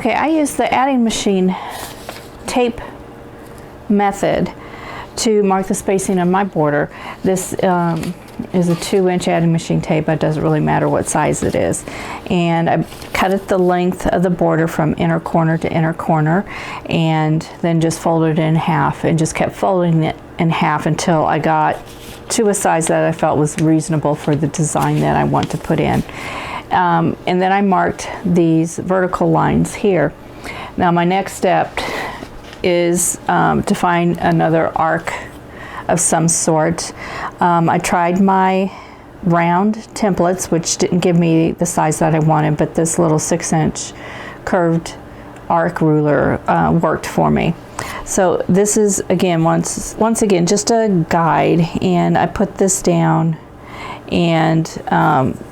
Okay, I use the adding machine tape method to mark the spacing of my border. This is a 2-inch adding machine tape. It doesn't really matter what size it is. And I cut it the length of the border from inner corner to inner corner, and then just folded it in half and just kept folding it in half until I got to a size that I felt was reasonable for the design that I want to put in. And then I marked these vertical lines here. Now my next step is to find another arc of some sort. I tried my round templates, which didn't give me the size that I wanted, but this little 6-inch curved arc ruler worked for me. So this is again once again just a guide, and I put this down and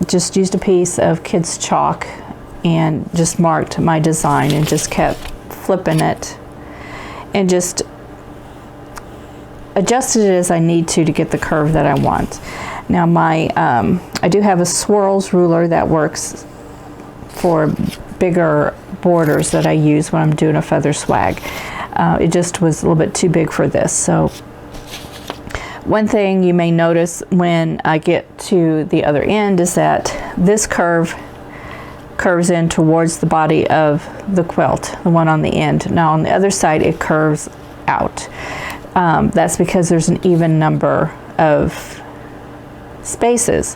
just used a piece of kids chalk and just marked my design and just kept flipping it and just adjusted it as I need to get the curve that I want. Now my I do have a swirls ruler that works for bigger borders that I use when I'm doing a feather swag. It just was a little bit too big for this. So one thing you may notice when I get to the other end is that this curves in towards the body of the quilt, the one on the end. Now on the other side it curves out. That's because there's an even number of spaces.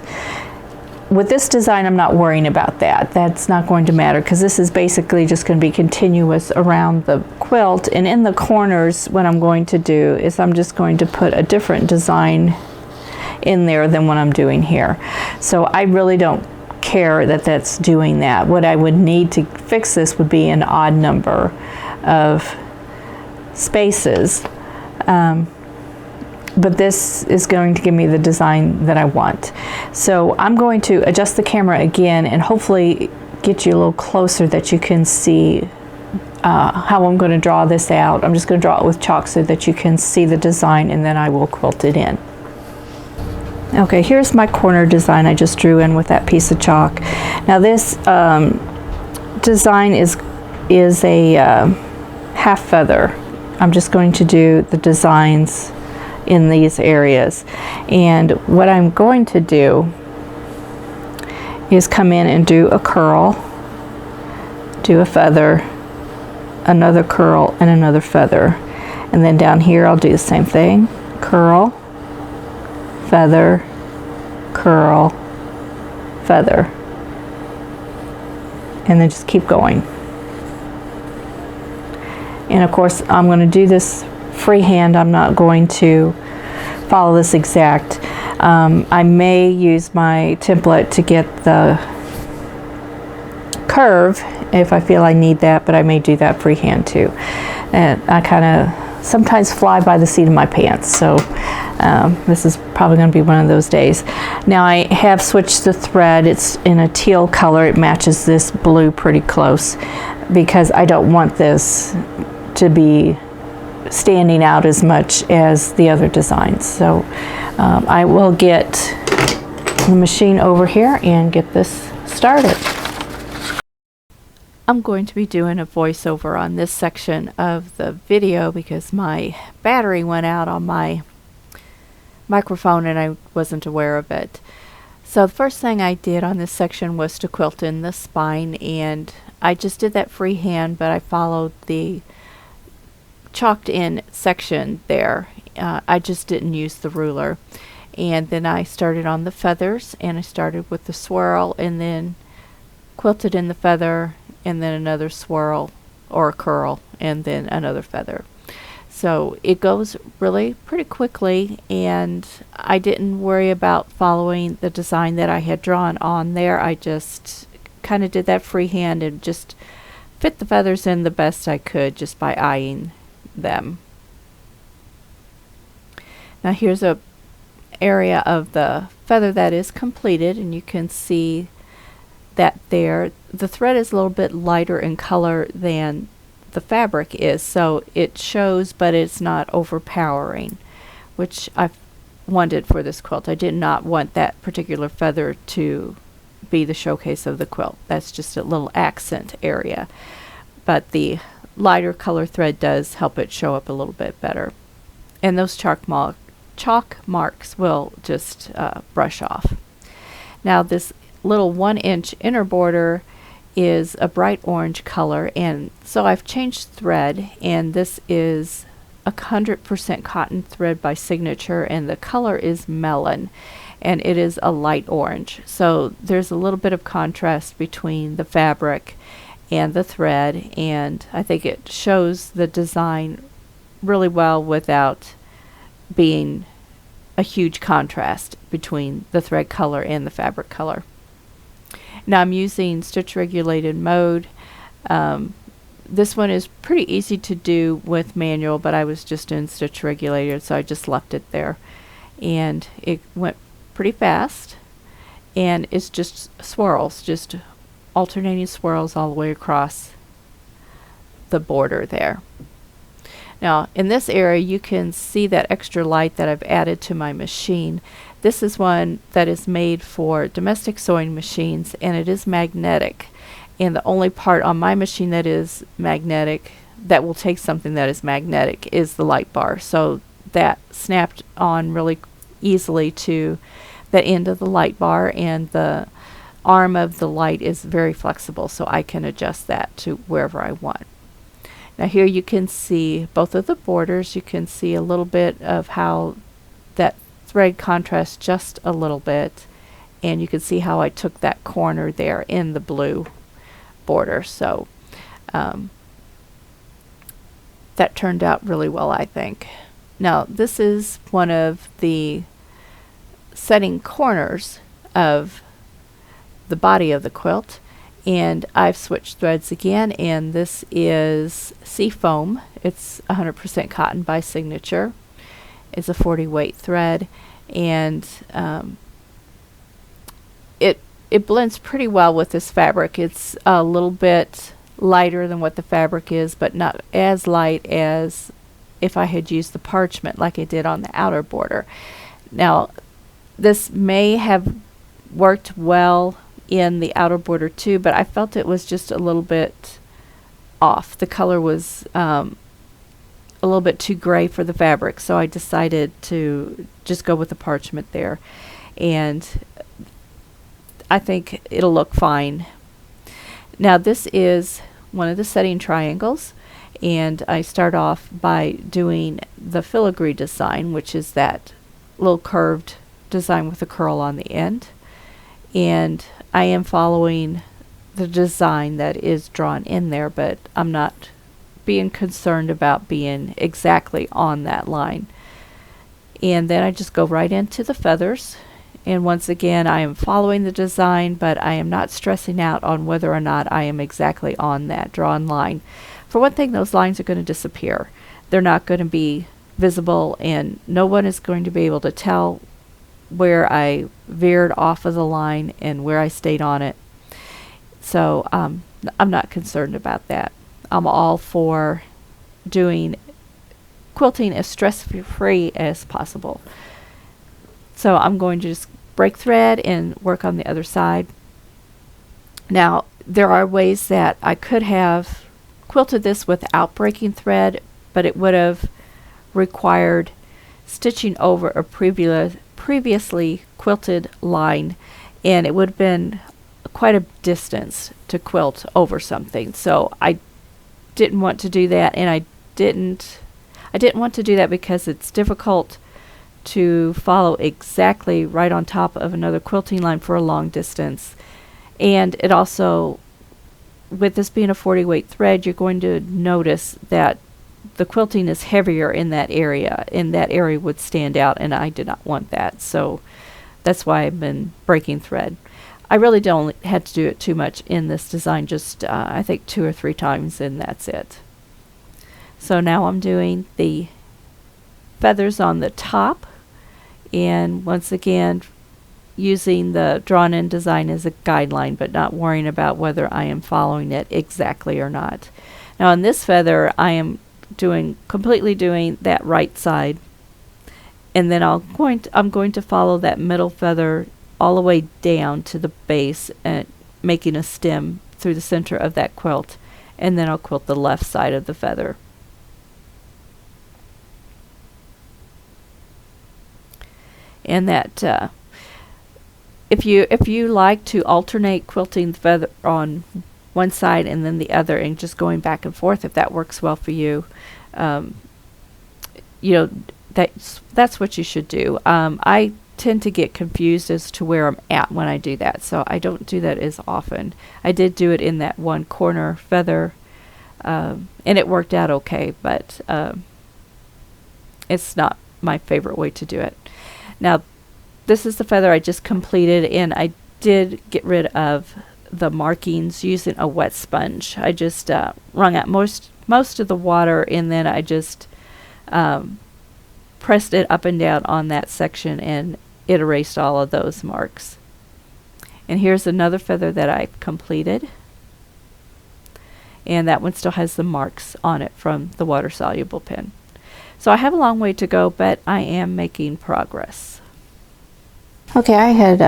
With this design, I'm not worrying about that. That's not going to matter because this is basically just going to be continuous around the quilt. And in the corners, what I'm going to do is I'm just going to put a different design in there than what I'm doing here. So I really don't care that that's doing that. What I would need to fix this would be an odd number of spaces. But this is going to give me the design that I want. So I'm going to adjust the camera again and hopefully get you a little closer that you can see how I'm going to draw this out. I'm just going to draw it with chalk so that you can see the design, and then I will quilt it in. Okay, here's my corner design I just drew in with that piece of chalk. Now this design is a half feather. I'm just going to do the designs in these areas, and what I'm going to do is come in and do a curl, do a feather, another curl, and another feather, and then down here I'll do the same thing: curl, feather, curl, feather, and then just keep going. And of course I'm going to do this freehand. I'm not going to follow this exact. I may use my template to get the curve if I feel I need that, but I may do that freehand too. And I kind of sometimes fly by the seat of my pants, so this is probably going to be one of those days. Now I have switched the thread. It's in a teal color. It matches this blue pretty close because I don't want this to be standing out as much as the other designs. So I will get the machine over here and get this started. I'm going to be doing a voiceover on this section of the video because my battery went out on my microphone and I wasn't aware of it. So the first thing I did on this section was to quilt in the spine, and I just did that freehand, but I followed the chalked in section there. I just didn't use the ruler. And then I started on the feathers, and I started with the swirl and then quilted in the feather, and then another swirl or a curl, and then another feather. So it goes really pretty quickly, and I didn't worry about following the design that I had drawn on there. I just kind of did that freehand and just fit the feathers in the best I could just by eyeing them. Now here's a area of the feather that is completed, and you can see that there the thread is a little bit lighter in color than the fabric is, so it shows, but it's not overpowering, which I wanted for this quilt. I did not want that particular feather to be the showcase of the quilt. That's just a little accent area. but the lighter color thread does help it show up a little bit better. And those chalk marks will just brush off. Now this little 1-inch inner border is a bright orange color, and so I've changed thread, and this is 100% cotton thread by Signature, and the color is melon, and it is a light orange. So there's a little bit of contrast between the fabric and the thread, and I think it shows the design really well without being a huge contrast between the thread color and the fabric color. Now I'm using stitch regulated mode. This one is pretty easy to do with manual, but I was just in stitch regulated, so I just left it there. And it went pretty fast, and it's just swirls, just alternating swirls all the way across the border there. Now in this area you can see that extra light that I've added to my machine. This is one that is made for domestic sewing machines, and it is magnetic. And the only part on my machine that is magnetic, that will take something that is magnetic, is the light bar. So that snapped on really easily to the end of the light bar, and the arm of the light is very flexible, so I can adjust that to wherever I want. Now here you can see both of the borders. You can see a little bit of how that thread contrasts just a little bit, and you can see how I took that corner there in the blue border. So that turned out really well, I think. Now this is one of the setting corners of the body of the quilt, and I've switched threads again, and this is Seafoam. It's 100% cotton by Signature. It's a 40 weight thread, and it blends pretty well with this fabric. It's a little bit lighter than what the fabric is, but not as light as if I had used the parchment like I did on the outer border. Now this may have worked well in the outer border too, but I felt it was just a little bit off. The color was a little bit too gray for the fabric, so I decided to just go with the parchment there, and I think it'll look fine. Now this is one of the setting triangles, and I start off by doing the filigree design, which is that little curved design with a curl on the end, and I am following the design that is drawn in there, but I'm not being concerned about being exactly on that line. And then I just go right into the feathers, and once again I am following the design, but I am not stressing out on whether or not I am exactly on that drawn line. For one thing, those lines are going to disappear. They're not going to be visible, and no one is going to be able to tell where I veered off of the line and where I stayed on it. So I'm not concerned about that. I'm all for doing quilting as stress-free as possible. So I'm going to just break thread and work on the other side. Now there are ways that I could have quilted this without breaking thread, but it would have required stitching over a previously quilted line, and it would have been quite a distance to quilt over something. So I didn't want to do that, and I didn't want to do that because it's difficult to follow exactly right on top of another quilting line for a long distance. And it also, with this being a 40 weight thread, you're going to notice that the quilting is heavier in that area, and that area would stand out, and I did not want that. So that's why I've been breaking thread. I really don't have to do it too much in this design, just I think 2 or 3 times, and that's it. So now I'm doing the feathers on the top, and once again using the drawn in design as a guideline, but not worrying about whether I am following it exactly or not. Now on this feather I am completely doing that right side, and then I'm going to follow that middle feather all the way down to the base and making a stem through the center of that quilt, and then I'll quilt the left side of the feather. And that if you like to alternate quilting the feather on one side and then the other and just going back and forth, if that works well for you, you know, that's what you should do. I tend to get confused as to where I'm at when I do that, so I don't do that as often. I did do it in that one corner feather, and it worked out okay, but it's not my favorite way to do it. Now, this is the feather I just completed, and I did get rid of the markings using a wet sponge. I just wrung out most of the water, and then I just pressed it up and down on that section, and it erased all of those marks. And here's another feather that I completed, and that one still has the marks on it from the water soluble pen. So I have a long way to go, but I am making progress. Okay, I had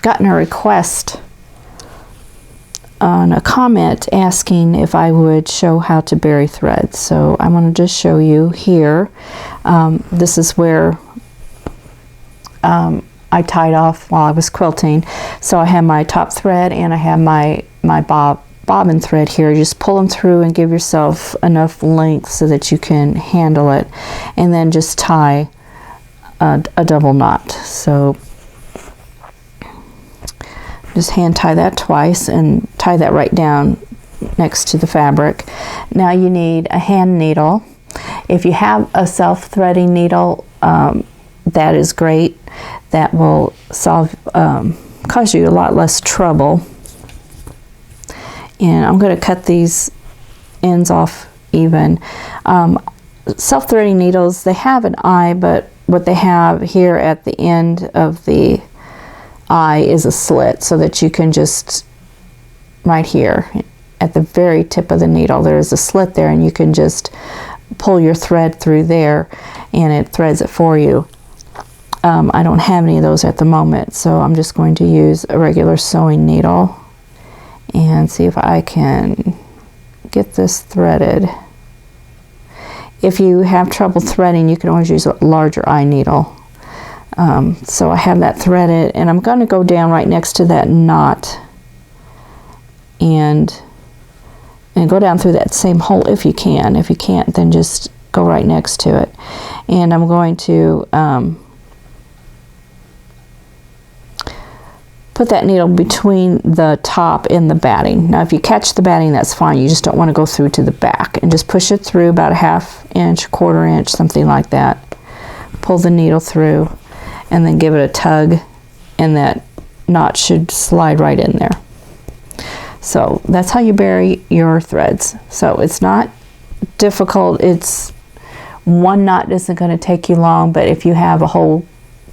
gotten a request on a comment asking if I would show how to bury threads. So I'm going to just show you here. This is where I tied off while I was quilting. So I have my top thread and I have my bobbin thread here. Just pull them through and give yourself enough length so that you can handle it, and then just tie a double knot. So just hand tie that twice and tie that right down next to the fabric. Now you need a hand needle. If you have a self-threading needle, that is great. That will cause you a lot less trouble. And I'm going to cut these ends off even. Self-threading needles, they have an eye, but what they have here at the end of the eye is a slit, so that you can just, right here at the very tip of the needle, there is a slit there, and you can just pull your thread through there and it threads it for you. I don't have any of those at the moment, so I'm just going to use a regular sewing needle and see if I can get this threaded. If you have trouble threading, you can always use a larger eye needle. So I have that threaded, and I'm going to go down right next to that knot and go down through that same hole if you can. If you can't, then just go right next to it. And I'm going to put that needle between the top and the batting. Now if you catch the batting, that's fine. You just don't want to go through to the back, and just push it through about a 1/2 inch, 1/4 inch, something like that. Pull the needle through and then give it a tug, and that knot should slide right in there. So that's how you bury your threads. So it's not difficult. It's one knot isn't going to take you long, but if you have a whole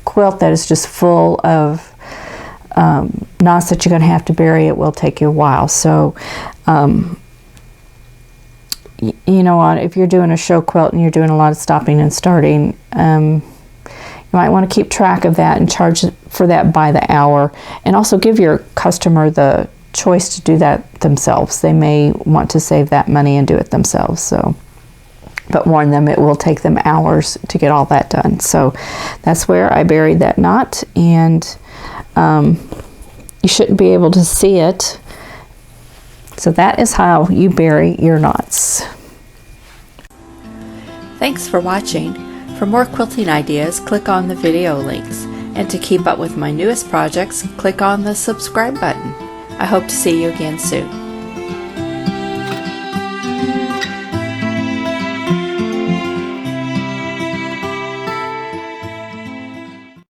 quilt that is just full of knots that you're going to have to bury, it will take you a while. So you know what, if you're doing a show quilt and you're doing a lot of stopping and starting, you might want to keep track of that and charge for that by the hour, and also give your customer the choice to do that themselves. They may want to save that money and do it themselves. So, but warn them, it will take them hours to get all that done. So that's where I buried that knot, and you shouldn't be able to see it. So that is how you bury your knots. Thanks for watching. For more quilting ideas, click on the video links. And to keep up with my newest projects, click on the subscribe button. I hope to see you again soon.